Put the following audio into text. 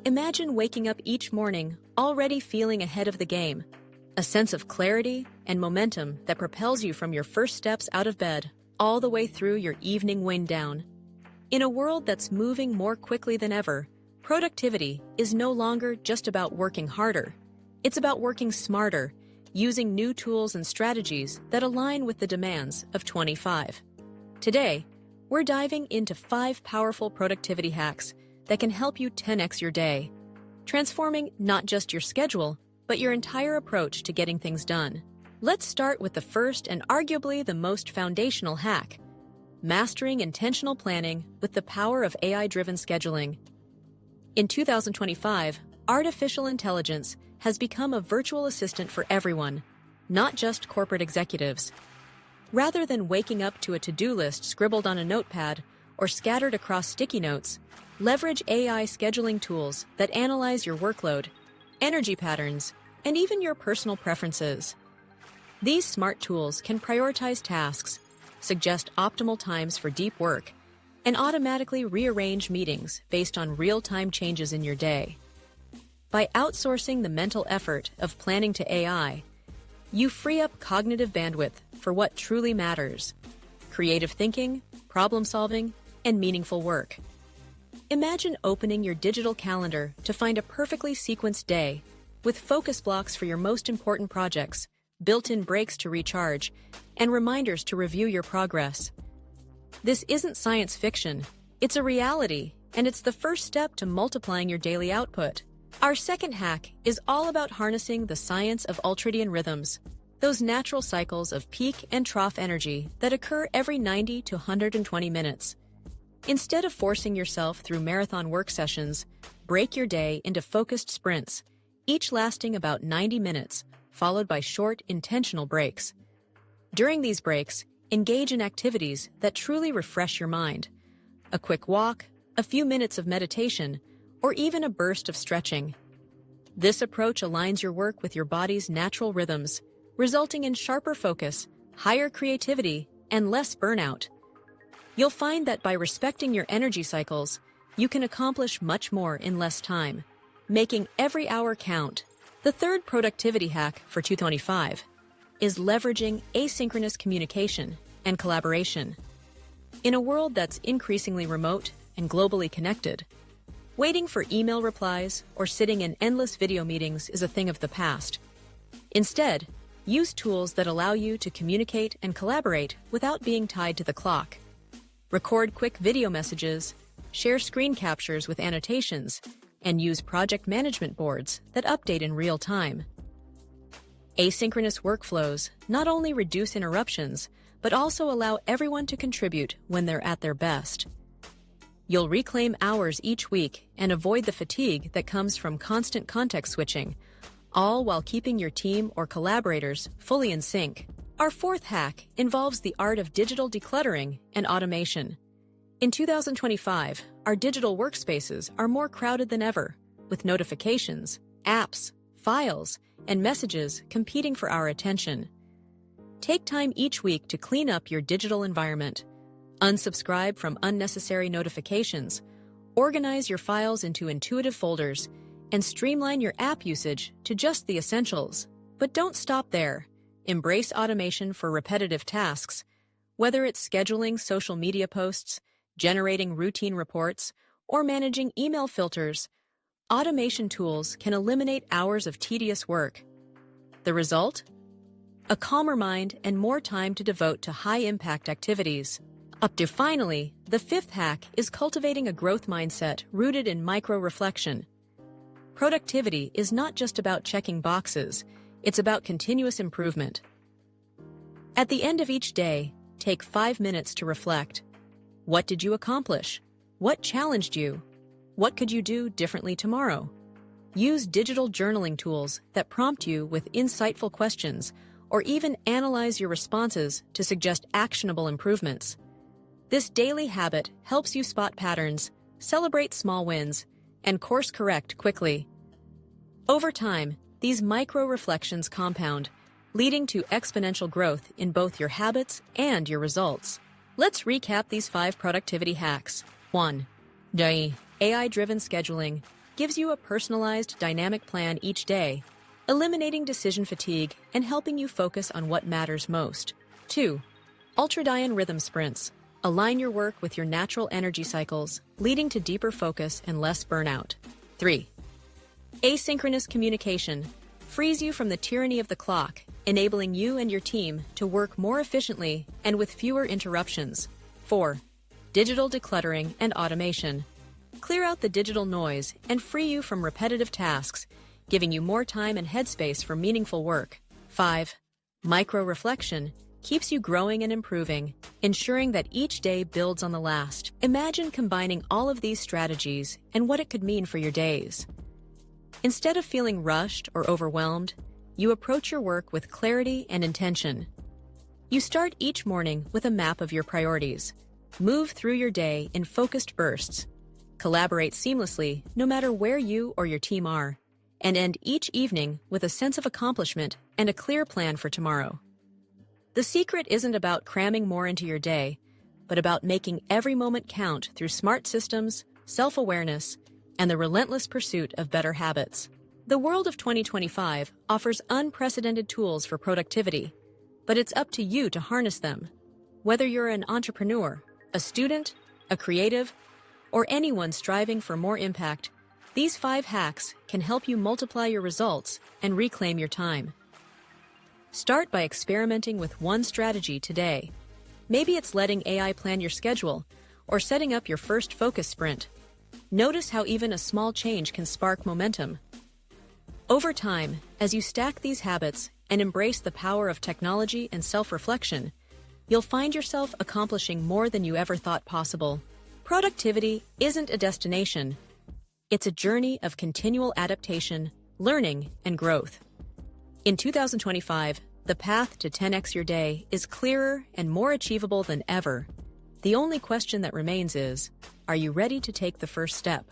Imagine waking up each morning already feeling ahead of the game, a sense of clarity and momentum that propels you from your first steps out of bed all the way through your evening wind down. In a world that's moving more quickly than ever, productivity is no longer just about working harder. It's about working smarter, using new tools and strategies that align with the demands of 25. Today, we're diving into 5 powerful productivity hacks that can help you 10x your day, transforming not just your schedule, but your entire approach to getting things done. Let's start with the first and arguably the most foundational hack: mastering intentional planning with the power of AI-driven scheduling. In 2025, artificial intelligence has become a virtual assistant for everyone, not just corporate executives. Rather than waking up to a to-do list scribbled on a notepad or scattered across sticky notes, leverage AI scheduling tools that analyze your workload, energy patterns, and even your personal preferences. These smart tools can prioritize tasks, suggest optimal times for deep work, and automatically rearrange meetings based on real-time changes in your day. By outsourcing the mental effort of planning to AI, you free up cognitive bandwidth for what truly matters: creative thinking, problem-solving, and meaningful work. Imagine opening your digital calendar to find a perfectly sequenced day, with focus blocks for your most important projects, built-in breaks to recharge, and reminders to review your progress. This isn't science fiction, it's a reality, and it's the first step to multiplying your daily output. Our second hack is all about harnessing the science of ultradian rhythms, those natural cycles of peak and trough energy that occur every 90 to 120 minutes. Instead of forcing yourself through marathon work sessions, break your day into focused sprints, each lasting about 90 minutes, followed by short, intentional breaks. During these breaks, engage in activities that truly refresh your mind. A quick walk, a few minutes of meditation, or even a burst of stretching. This approach aligns your work with your body's natural rhythms, resulting in sharper focus, higher creativity, and less burnout. You'll find that by respecting your energy cycles, you can accomplish much more in less time, making every hour count. The third productivity hack for 2025 is leveraging asynchronous communication and collaboration. In a world that's increasingly remote and globally connected, waiting for email replies or sitting in endless video meetings is a thing of the past. Instead, use tools that allow you to communicate and collaborate without being tied to the clock. Record quick video messages, share screen captures with annotations, and use project management boards that update in real time. Asynchronous workflows not only reduce interruptions, but also allow everyone to contribute when they're at their best. You'll reclaim hours each week and avoid the fatigue that comes from constant context switching, all while keeping your team or collaborators fully in sync. Our fourth hack involves the art of digital decluttering and automation. In 2025, our digital workspaces are more crowded than ever, with notifications, apps, files, and messages competing for our attention. Take time each week to clean up your digital environment. Unsubscribe from unnecessary notifications, organize your files into intuitive folders, and streamline your app usage to just the essentials. But don't stop there. Embrace automation for repetitive tasks. Whether it's scheduling social media posts, generating routine reports, or managing email filters, automation tools can eliminate hours of tedious work. The result? A calmer mind and more time to devote to high-impact activities. Finally, the fifth hack is cultivating a growth mindset rooted in micro-reflection. Productivity is not just about checking boxes, it's about continuous improvement. At the end of each day, take 5 minutes to reflect. What did you accomplish? What challenged you? What could you do differently tomorrow? Use digital journaling tools that prompt you with insightful questions, or even analyze your responses to suggest actionable improvements. This daily habit helps you spot patterns, celebrate small wins, and course-correct quickly. Over time, these micro-reflections compound, leading to exponential growth in both your habits and your results. Let's recap these 5 productivity hacks. 1. AI-driven scheduling. gives you a personalized, dynamic plan each day, eliminating decision fatigue and helping you focus on what matters most. 2. Ultradian rhythm sprints. Align your work with your natural energy cycles, leading to deeper focus and less burnout. 3. Asynchronous communication frees you from the tyranny of the clock, enabling you and your team to work more efficiently and with fewer interruptions. 4. Digital decluttering and automation. Clear out the digital noise and free you from repetitive tasks, giving you more time and headspace for meaningful work. 5. Micro-reflection keeps you growing and improving, ensuring that each day builds on the last. Imagine combining all of these strategies and what it could mean for your days. Instead of feeling rushed or overwhelmed, you approach your work with clarity and intention. You start each morning with a map of your priorities, move through your day in focused bursts, collaborate seamlessly no matter where you or your team are, and end each evening with a sense of accomplishment and a clear plan for tomorrow. The secret isn't about cramming more into your day, but about making every moment count through smart systems, self-awareness, and the relentless pursuit of better habits. The world of 2025 offers unprecedented tools for productivity, but it's up to you to harness them. Whether you're an entrepreneur, a student, a creative, or anyone striving for more impact, these 5 hacks can help you multiply your results and reclaim your time. Start by experimenting with one strategy today. Maybe it's letting AI plan your schedule or setting up your first focus sprint. Notice how even a small change can spark momentum. Over time, as you stack these habits and embrace the power of technology and self-reflection, you'll find yourself accomplishing more than you ever thought possible. Productivity isn't a destination. It's a journey of continual adaptation, learning, and growth. In 2025, the path to 10x your day is clearer and more achievable than ever. The only question that remains is, are you ready to take the first step?